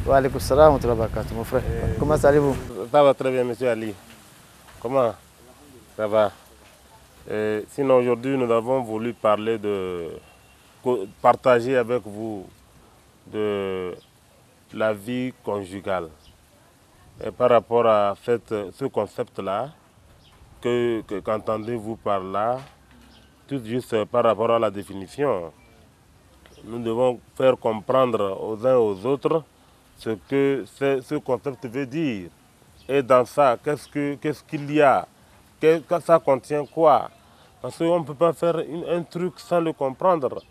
Wa alaikum salam wa rahmatullahi wa barakatuh, mon frère. Comment allez-vous? Ça va très bien, monsieur Ali. Comment? Ça va. Sinon, aujourd'hui, nous avons voulu partager avec vous de la vie conjugale. Et par rapport à ce concept-là, qu'entendez-vous par là? Tout juste par rapport à la définition. Nous devons faire comprendre aux uns et aux autres ce que ce concept veut dire. Et dans ça, qu'est-ce qu'il y a? Ça contient quoi? Parce qu'on ne peut pas faire un truc sans le comprendre.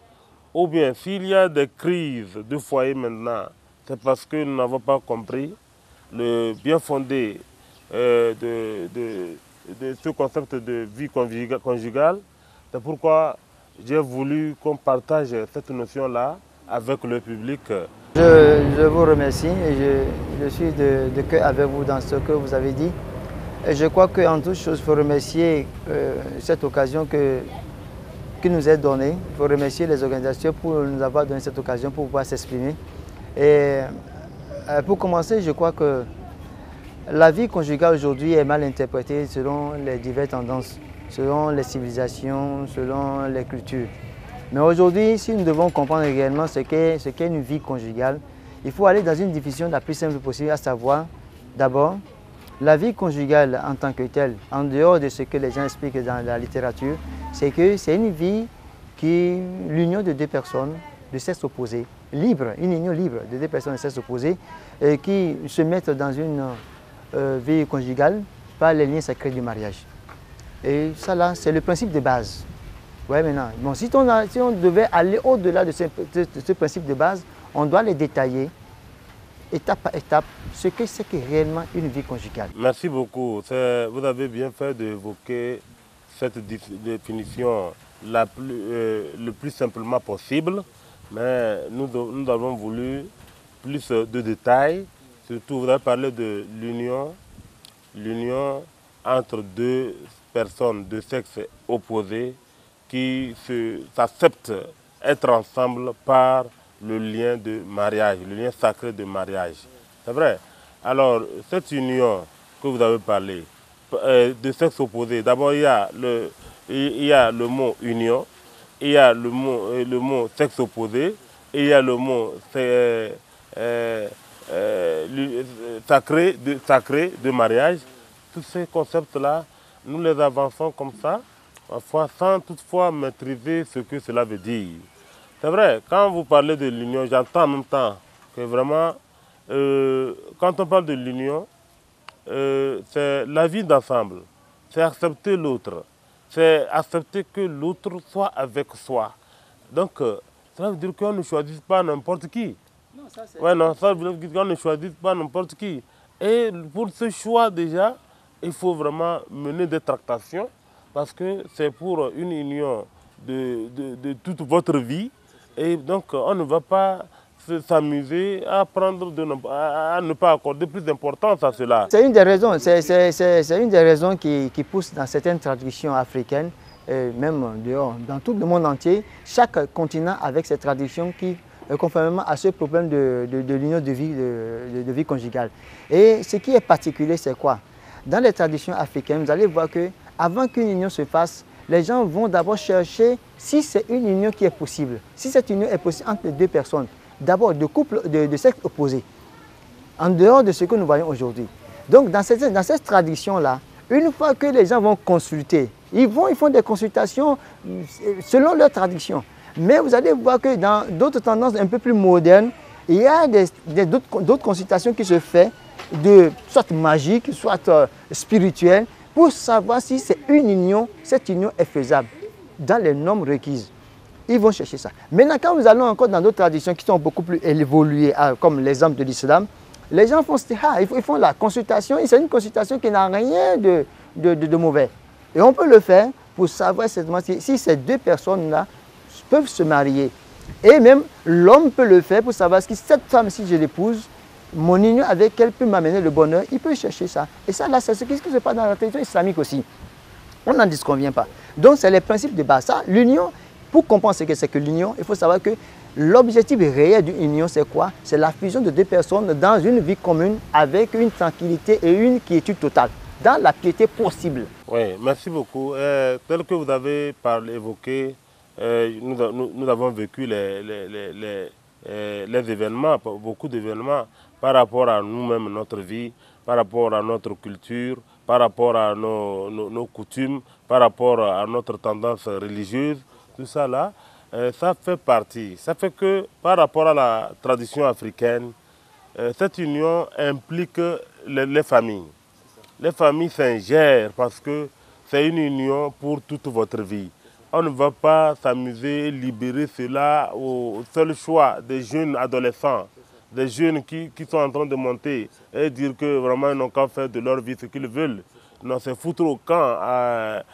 Ou bien, s'il y a des crises de foyer maintenant, c'est parce que nous n'avons pas compris le bien fondé de ce concept de vie conjugale. C'est pourquoi j'ai voulu qu'on partage cette notion-là avec le public. Je vous remercie et je suis de cœur avec vous dans ce que vous avez dit. Et je crois qu'en toute chose, il faut remercier cette occasion qui nous est donnée. Il faut remercier les organisations pour nous avoir donné cette occasion pour pouvoir s'exprimer. Et pour commencer, je crois que la vie conjugale aujourd'hui est mal interprétée selon les diverses tendances, selon les civilisations, selon les cultures. Mais aujourd'hui, si nous devons comprendre réellement ce qu'est une vie conjugale, il faut aller dans une définition la plus simple possible, à savoir, d'abord, la vie conjugale en tant que telle, en dehors de ce que les gens expliquent dans la littérature, c'est que c'est une vie qui est l'union de deux personnes de sexe opposé, libre, une union libre de deux personnes de sexe opposé, qui se mettent dans une vie conjugale par les liens sacrés du mariage. Et ça là, c'est le principe de base. Ouais, maintenant, bon, si on devait aller au-delà de ce principe de base, on doit les détailler, étape par étape, ce que c'est réellement une vie conjugale. Merci beaucoup. Vous avez bien fait d'évoquer cette définition le plus simplement possible, mais nous avons voulu plus de détails. Surtout, vous avez parlé de l'union entre deux personnes de sexe opposé qui s'acceptent être ensemble par le lien de mariage, le lien sacré de mariage. C'est vrai. Alors, cette union que vous avez parlé, de sexe opposé, d'abord il y a le mot union, il y a le mot sexe opposé, et il y a le mot sacré de mariage. Tous ces concepts-là, nous les avançons comme ça, parfois sans toutefois maîtriser ce que cela veut dire. C'est vrai, quand vous parlez de l'union, j'entends en même temps que vraiment, quand on parle de l'union, c'est la vie d'ensemble, c'est accepter l'autre, c'est accepter que l'autre soit avec soi. Donc, ça veut dire qu'on ne choisit pas n'importe qui. Non, ça c'est... Ouais, non, ça veut dire qu'on ne choisit pas n'importe qui. Et pour ce choix déjà, il faut vraiment mener des tractations parce que c'est pour une union de toute votre vie. Et donc, on ne va pas s'amuser à ne pas accorder plus d'importance à cela. C'est une des raisons, c'est une des raisons qui pousse dans certaines traditions africaines, et même dehors, dans tout le monde entier, chaque continent avec ses traditions qui, conformément à ce problème de l'union de vie conjugale. Et ce qui est particulier, c'est quoi? Dans les traditions africaines, vous allez voir qu'avant qu'une union se fasse, les gens vont d'abord chercher si c'est une union qui est possible. Si cette union est possible entre les deux personnes, d'abord de couples de sexe opposé, en dehors de ce que nous voyons aujourd'hui. Donc dans cette tradition-là, une fois que les gens vont consulter, ils font des consultations selon leur tradition. Mais vous allez voir que dans d'autres tendances un peu plus modernes, il y a d'autres consultations qui se font, soit magiques, soit spirituelles, pour savoir si c'est une union, cette union est faisable dans les normes requises. Ils vont chercher ça. Maintenant, quand nous allons encore dans d'autres traditions qui sont beaucoup plus évoluées, comme l'exemple de l'islam, les gens font ils font la consultation, et c'est une consultation qui n'a rien de mauvais. Et on peut le faire pour savoir si ces deux personnes-là peuvent se marier. Et même l'homme peut le faire pour savoir si cette femme, si je l'épouse, mon union avec elle peut m'amener le bonheur, il peut chercher ça. Et ça, là, c'est ce qui se passe dans la tradition islamique aussi. On n'en disconvient pas. Donc, c'est les principes de base. Ça, l'union, pour comprendre ce que c'est que l'union, il faut savoir que L'objectif réel d'une union, c'est quoi? C'est la fusion de deux personnes dans une vie commune avec une tranquillité et une quiétude totale, dans la piété possible. Oui, merci beaucoup. Tel que vous avez évoqué, nous avons vécu les événements, beaucoup d'événements par rapport à nous-mêmes, notre vie, par rapport à notre culture, par rapport à nos coutumes, par rapport à notre tendance religieuse, tout ça là, ça fait partie. Ça fait que par rapport à la tradition africaine, cette union implique les familles. Les familles s'ingèrent parce que c'est une union pour toute votre vie. On ne va pas s'amuser et libérer cela au seul choix des jeunes adolescents, des jeunes qui sont en train de monter et dire que vraiment ils n'ont qu'à faire de leur vie ce qu'ils veulent. Non, c'est foutre au camp à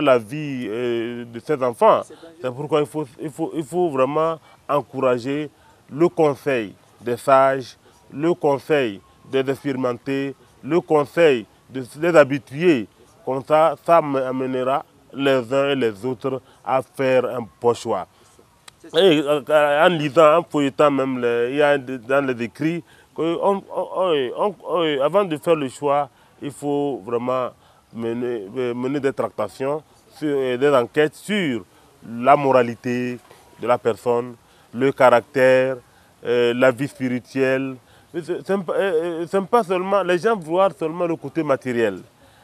la vie de ces enfants. C'est pourquoi il faut vraiment encourager le conseil des sages, le conseil des expérimentés, le conseil des habitués. Comme ça amènera les uns et les autres à faire un bon choix. Et en lisant, en feuilletant même, il y a dans les écrits, avant de faire le choix, il faut vraiment mener des tractations, des enquêtes sur la moralité de la personne, le caractère, la vie spirituelle. C'est pas seulement, les gens voient seulement le côté matériel.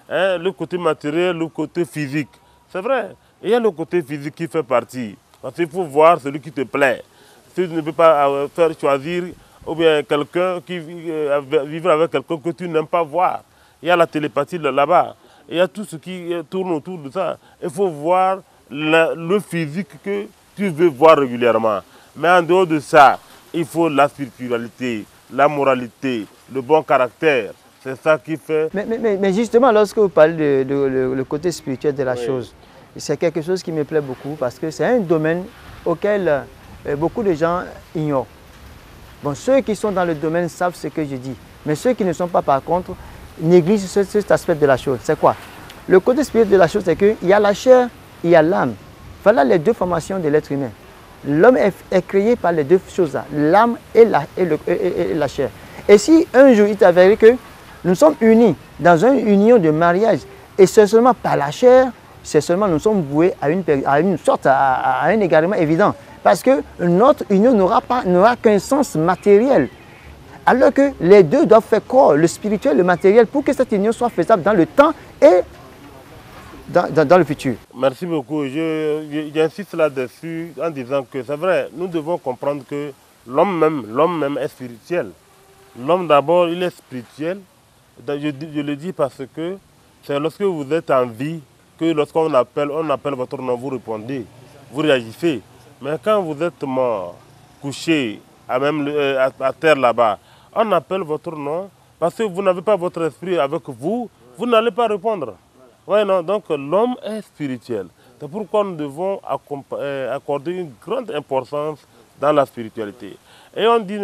Hein, le côté matériel, le côté physique. C'est vrai, il y a le côté physique qui fait partie. Parce qu'il faut voir celui qui te plaît. Si tu ne peux pas faire choisir, ou bien quelqu'un qui vivre avec quelqu'un que tu n'aimes pas voir. Il y a la télépathie là-bas. Il y a tout ce qui tourne autour de ça. Il faut voir le physique que tu veux voir régulièrement. Mais en dehors de ça, il faut la spiritualité, la moralité, le bon caractère. C'est ça qui fait... Mais justement, lorsque vous parlez le côté spirituel de la chose, c'est quelque chose qui me plaît beaucoup parce que c'est un domaine auquel beaucoup de gens ignorent. Bon, ceux qui sont dans le domaine savent ce que je dis, mais ceux qui ne sont pas, par contre, négligent cet aspect de la chose. C'est quoi? Le côté spirituel de la chose, c'est qu'il y a la chair, il y a l'âme. Voilà les deux formations de l'être humain. L'homme est créé par les deux choses-là, l'âme et la chair. Et si un jour il t'avère que nous sommes unis dans une union de mariage, et c'est seulement par la chair, c'est seulement nous sommes voués à une sorte, à un égarement évident. Parce que notre union n'aura qu'un sens matériel. Alors que les deux doivent faire corps, le spirituel et le matériel, pour que cette union soit faisable dans le temps et dans le futur. Merci beaucoup. J'insiste là-dessus en disant que c'est vrai, nous devons comprendre que l'homme même est spirituel. L'homme d'abord, il est spirituel. Je le dis parce que c'est lorsque vous êtes en vie que lorsqu'on appelle votre nom, vous répondez, vous réagissez. Mais quand vous êtes mort, couché à terre là-bas, on appelle votre nom parce que vous n'avez pas votre esprit avec vous, vous n'allez pas répondre. Ouais, non, donc l'homme est spirituel. C'est pourquoi nous devons accorder une grande importance dans la spiritualité. Et on dit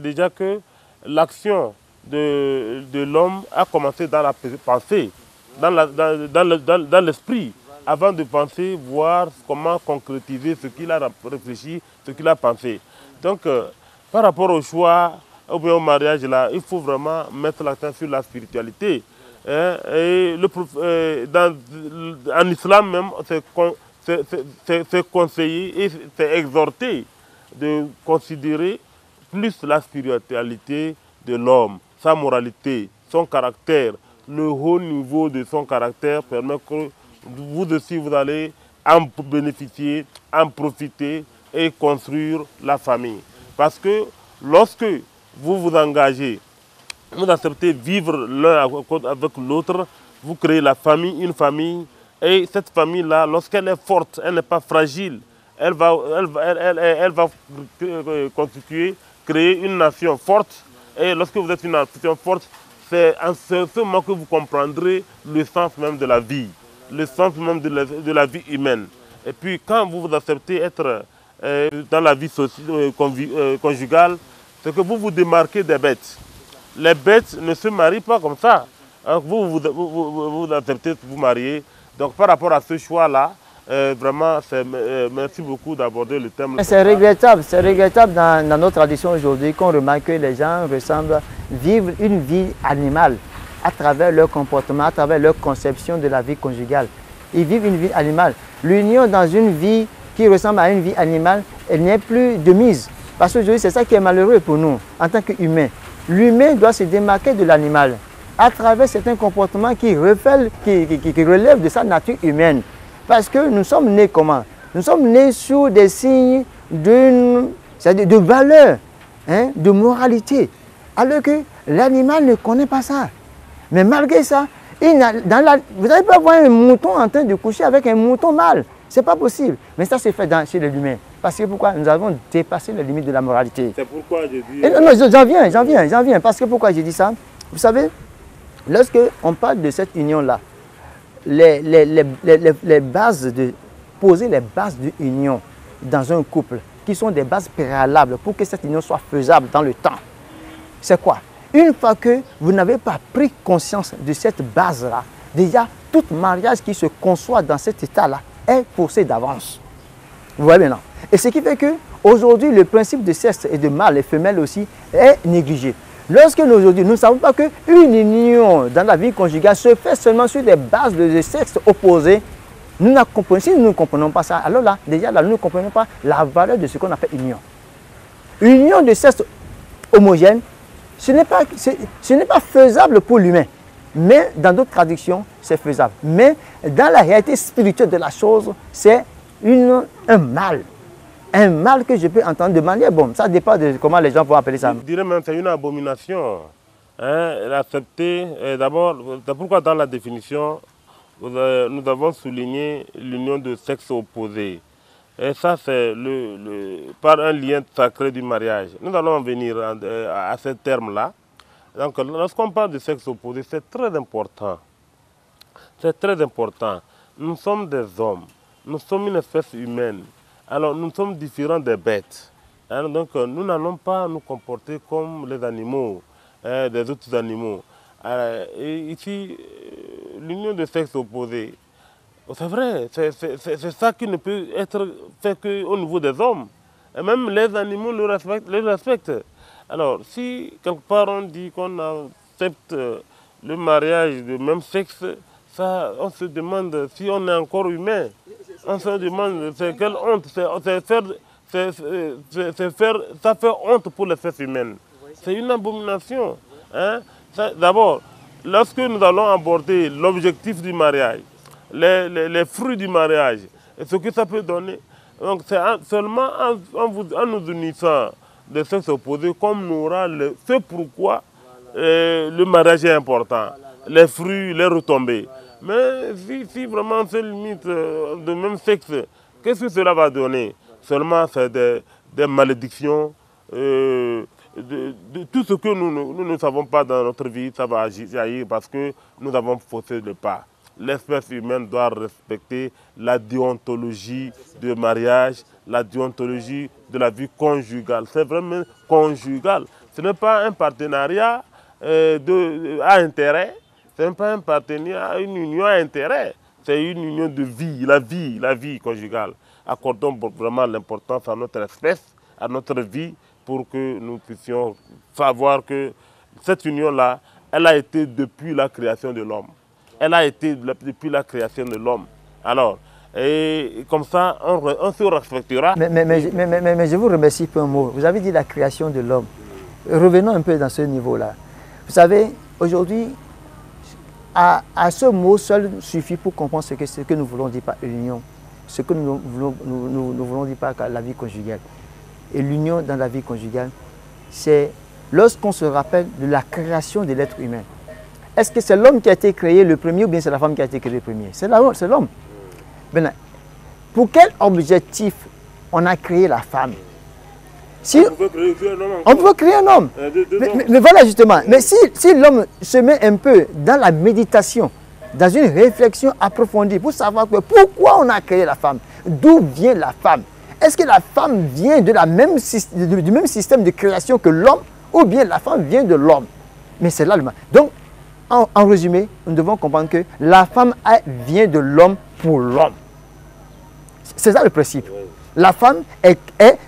déjà que l'action de l'homme a commencé dans la pensée, dans l'esprit, avant de penser, voir comment concrétiser ce qu'il a réfléchi, ce qu'il a pensé. Donc, par rapport au choix, ou bien au mariage, là, il faut vraiment mettre l'accent sur la spiritualité. Et en islam même, c'est conseillé et c'est exhorté de considérer plus la spiritualité de l'homme, sa moralité, son caractère. Le haut niveau de son caractère permet que vous aussi vous allez en bénéficier, en profiter et construire la famille. Parce que lorsque vous vous engagez, vous acceptez vivre l'un avec l'autre, vous créez la famille, une famille, et cette famille-là, lorsqu'elle est forte, elle n'est pas fragile, elle va constituer, créer une nation forte, et lorsque vous êtes une nation forte, c'est en ce moment que vous comprendrez le sens même de la vie, le sens même de la vie humaine. Et puis quand vous acceptez être dans la vie conjugale, c'est que vous vous démarquez des bêtes. Les bêtes ne se marient pas comme ça. Vous acceptez de vous marier. Donc par rapport à ce choix-là, Vraiment, merci beaucoup d'aborder le thème. C'est regrettable dans notre tradition aujourd'hui qu'on remarque que les gens vivent une vie animale à travers leur comportement, à travers leur conception de la vie conjugale. Ils vivent une vie animale. L'union dans une vie qui ressemble à une vie animale, elle n'est plus de mise. Parce qu'aujourd'hui, c'est ça qui est malheureux pour nous en tant qu'humains. L'humain doit se démarquer de l'animal à travers certains comportements qui relèvent de sa nature humaine. Parce que nous sommes nés comment? Nous sommes nés sous des signes de valeur, hein, de moralité. Alors que l'animal ne connaît pas ça. Mais malgré ça, vous n'allez pas voir un mouton en train de coucher avec un mouton mâle. Ce n'est pas possible. Mais ça, c'est fait chez les humains. Parce que pourquoi? Nous avons dépassé les limites de la moralité. C'est pourquoi j'ai dit... Non, j'en viens. Parce que pourquoi j'ai dit ça? Vous savez, lorsque on parle de cette union-là, poser les bases de union dans un couple, qui sont des bases préalables pour que cette union soit faisable dans le temps. C'est quoi? Une fois que vous n'avez pas pris conscience de cette base-là, déjà, tout mariage qui se conçoit dans cet état-là est faussé d'avance. Vous voyez maintenant? Et ce qui fait qu'aujourd'hui, le principe de sexe et de mâle et femelle aussi est négligé. Lorsque aujourd'hui, nous ne savons pas qu'une union dans la vie conjugale se fait seulement sur des bases de sexe opposés, si nous ne comprenons pas ça, alors là, déjà, là, nous ne comprenons pas la valeur de ce qu'on appelle union. Union de sexe homogène, ce n'est pas faisable pour l'humain. Mais dans d'autres traductions, c'est faisable. Mais dans la réalité spirituelle de la chose, c'est un mal. Un mal que je peux entendre de manière bonne. Ça dépend de comment les gens vont appeler ça. Je dirais même que c'est une abomination. L'accepter, d'abord, c'est pourquoi dans la définition, nous avons souligné l'union de sexes opposés. Et ça, c'est par un lien sacré du mariage. Nous allons en venir à ce terme-là. Donc, lorsqu'on parle de sexe opposé, c'est très important. C'est très important. Nous sommes des hommes. Nous sommes une espèce humaine. Alors, nous sommes différents des bêtes. Alors, donc, nous n'allons pas nous comporter comme les animaux, des autres animaux. Et ici, l'union de sexe opposé, c'est vrai, c'est ça qui ne peut être fait qu'au niveau des hommes. Et même les animaux le respectent. Alors, si quelque part on dit qu'on accepte le mariage de même sexe, ça, on se demande si on est encore humain. On se demande, c'est quelle honte, ça fait honte pour l'espèce humaine. C'est une abomination. Hein? D'abord, lorsque nous allons aborder l'objectif du mariage, les fruits du mariage, et ce que ça peut donner, donc c'est seulement en nous unissant des sexes opposés comme nous aura ce pourquoi le mariage est important, les fruits, les retombées. Mais si vraiment on se limite de même sexe, qu'est-ce que cela va donner? Seulement c'est des malédictions, de tout ce que nous ne savons pas dans notre vie, ça va jaillir parce que nous avons faussé le pas. L'espèce humaine doit respecter la déontologie du mariage, la déontologie de la vie conjugale. C'est vraiment conjugal. Ce n'est pas un partenariat à intérêt, ce n'est pas un partenariat, une union à intérêt. C'est une union de vie, la vie conjugale. Accordons vraiment l'importance à notre espèce, à notre vie, pour que nous puissions savoir que cette union-là, elle a été depuis la création de l'homme. Elle a été depuis la création de l'homme. Alors, et comme ça, on se respectera. Mais je vous remercie pour un mot. Vous avez dit la création de l'homme. Revenons un peu dans ce niveau-là. Vous savez, aujourd'hui, à ce mot seul suffit pour comprendre ce que nous voulons dire par union, ce que nous voulons dire par la vie conjugale. Et l'union dans la vie conjugale, c'est lorsqu'on se rappelle de la création de l'être humain. Est-ce que c'est l'homme qui a été créé le premier ou bien c'est la femme qui a été créée le premier? C'est l'homme. Pour quel objectif on a créé la femme? On peut créer un homme. Mais voilà justement. Mais si l'homme se met un peu dans la méditation, dans une réflexion approfondie pour savoir pourquoi on a créé la femme, d'où vient la femme? Est-ce que la femme vient du même système de création que l'homme ou bien la femme vient de l'homme? Mais c'est là le mal. Donc, en résumé, nous devons comprendre que la femme vient de l'homme pour l'homme. C'est ça le principe. La femme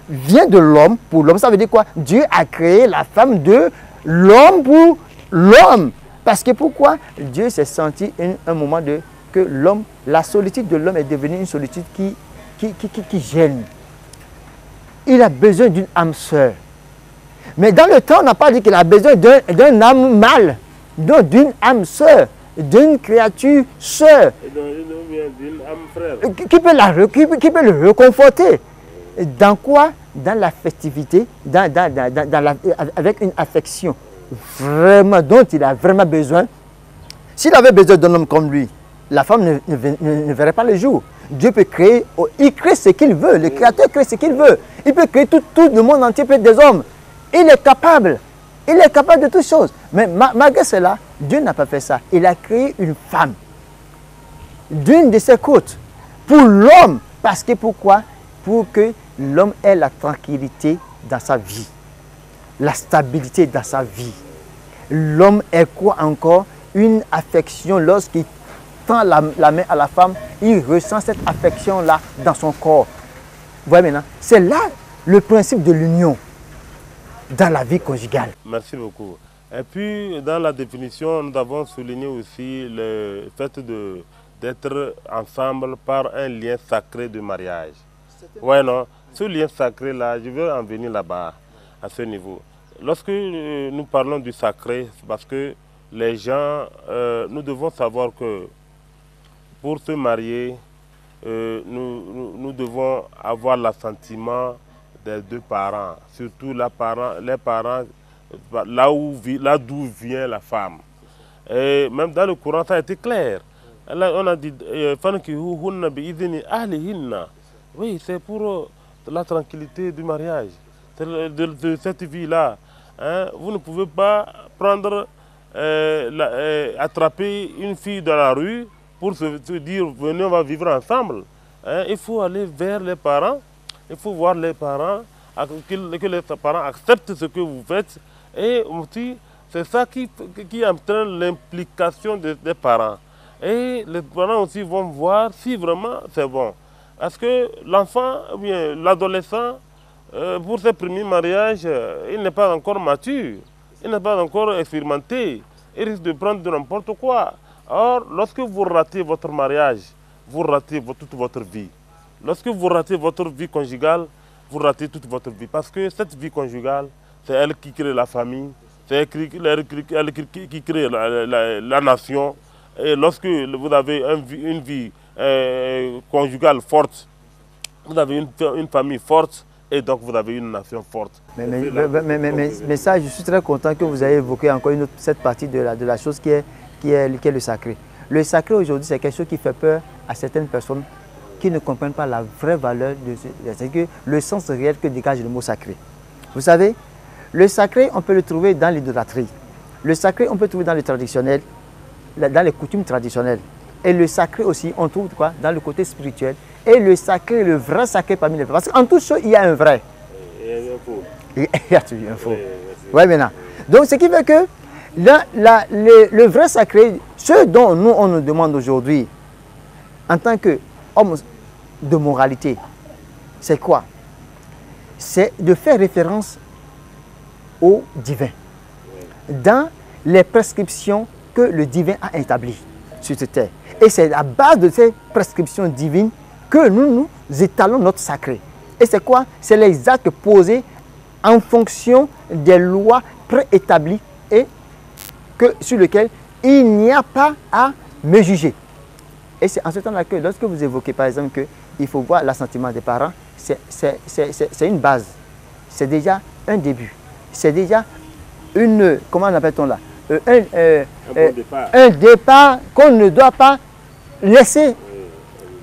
vient de l'homme pour l'homme. Ça veut dire quoi? Dieu a créé la femme de l'homme pour l'homme. Parce que pourquoi? Dieu s'est senti un moment que l'homme, la solitude de l'homme est devenue une solitude qui gêne. Il a besoin d'une âme sœur. Mais dans le temps, on n'a pas dit qu'il a besoin d'un âme mâle, donc d'une âme sœur, d'une créature sœur. D'une âme frère. Qui peut le réconforter. Dans quoi? Dans l'affectivité, avec une affection vraiment, dont il a vraiment besoin. S'il avait besoin d'un homme comme lui, la femme ne verrait pas le jour. Dieu peut créer, il crée ce qu'il veut, le Créateur crée ce qu'il veut. Il peut créer tout le monde entier, peut être des hommes. Il est capable de toutes choses. Mais malgré cela, Dieu n'a pas fait ça. Il a créé une femme d'une de ses côtes pour l'homme. Parce que pourquoi? Pour que l'homme ait la tranquillité dans sa vie, la stabilité dans sa vie. L'homme est quoi encore? Une affection. Lorsqu'il tend la main à la femme, il ressent cette affection-là dans son corps. Vous voyez maintenant? C'est là le principe de l'union dans la vie conjugale. Merci beaucoup. Et puis, dans la définition, nous avons souligné aussi le fait d'être ensemble par un lien sacré de mariage. Ouais, non? Ce lien sacré-là, je veux en venir là-bas, à ce niveau. Lorsque nous parlons du sacré, c'est parce que les gens, nous devons savoir que pour se marier, nous devons avoir l'assentiment des deux parents, surtout les parents, là d'où vient la femme. Et même dans le Coran, ça a été clair. On a dit, oui, c'est pour la tranquillité du mariage, de cette vie-là. Hein? Vous ne pouvez pas prendre, attraper une fille dans la rue pour se dire, venez, on va vivre ensemble. Hein? Il faut aller vers les parents, il faut voir les parents, que les parents acceptent ce que vous faites. Et aussi, c'est ça qui entraîne l'implication des parents. Et les parents aussi vont voir si vraiment c'est bon. Parce que l'enfant, bien l'adolescent, pour ses premiers mariages, il n'est pas encore mature, il n'est pas encore expérimenté, il risque de prendre de n'importe quoi. Or, lorsque vous ratez votre mariage, vous ratez toute votre vie. Lorsque vous ratez votre vie conjugale, vous ratez toute votre vie. Parce que cette vie conjugale, c'est elle qui crée la famille, c'est elle qui crée la nation. Et lorsque vous avez une vie conjugale forte, vous avez une famille forte et donc vous avez une nation forte. Mais ça, je suis très content que vous ayez évoqué encore cette partie de la chose qui est le sacré. Le sacré aujourd'hui, c'est quelque chose qui fait peur à certaines personnes qui ne comprennent pas la vraie valeur le sens réel que dégage le mot sacré. Vous savez, le sacré, on peut le trouver dans l'idolâtrie. Le sacré, on peut le trouver dans le traditionnel, dans les coutumes traditionnelles. Et le sacré aussi, on trouve quoi? Dans le côté spirituel. Et le sacré, le vrai sacré parmi les vrais. Parce qu'en toute chose, il y a un vrai. Il y a un faux. Il y a toujours un faux. Oui, maintenant. Donc, ce qui fait que le vrai sacré, ce dont nous, on nous demande aujourd'hui, en tant qu'homme de moralité, c'est quoi? C'est de faire référence au divin. Dans les prescriptions que le divin a établies sur cette terre. Et c'est à base de ces prescriptions divines que nous étalons notre sacré. Et c'est quoi? C'est les actes posés en fonction des lois préétablies et sur lesquelles il n'y a pas à me juger. Et c'est en ce temps-là que lorsque vous évoquez par exemple qu'il faut voir l'assentiment des parents, c'est une base. C'est déjà un début. C'est déjà une, comment appelle-t-on là? Un départ qu'on ne doit pas laisser.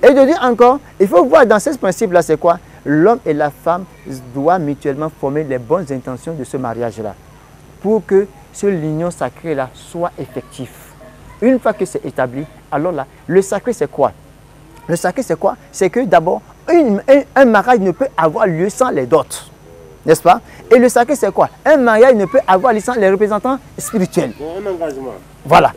Et de dire encore, il faut voir dans ce principe-là, c'est quoi? L'homme et la femme doivent mutuellement former les bonnes intentions de ce mariage-là pour que ce union sacrée-là soit effectif. Une fois que c'est établi, alors là, le sacré c'est quoi? Le sacré c'est quoi? C'est que d'abord, un mariage ne peut avoir lieu sans les dots. N'est-ce pas? Et le sacré, c'est quoi? Un mariage ne peut avoir lieu sans les représentants spirituels. Un engagement. Voilà.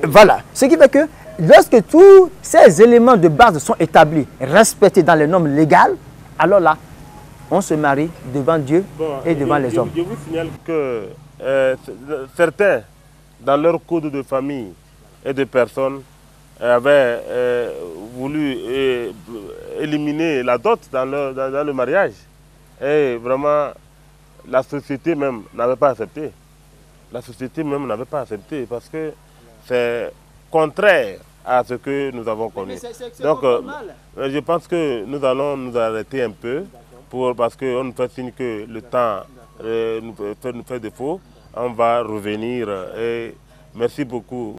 Voilà. Ce qui fait que lorsque tous ces éléments de base sont établis, respectés dans les normes légales, alors là, on se marie devant Dieu et devant les hommes. Je vous signale que certains, dans leur code de famille et de personnes, avaient voulu éliminer la dot dans le mariage. Et vraiment, la société même n'avait pas accepté. La société même n'avait pas accepté parce que c'est contraire à ce que nous avons connu. Donc, je pense que nous allons nous arrêter un peu parce qu'on nous fait signe que le temps nous fait défaut. On va revenir et merci beaucoup.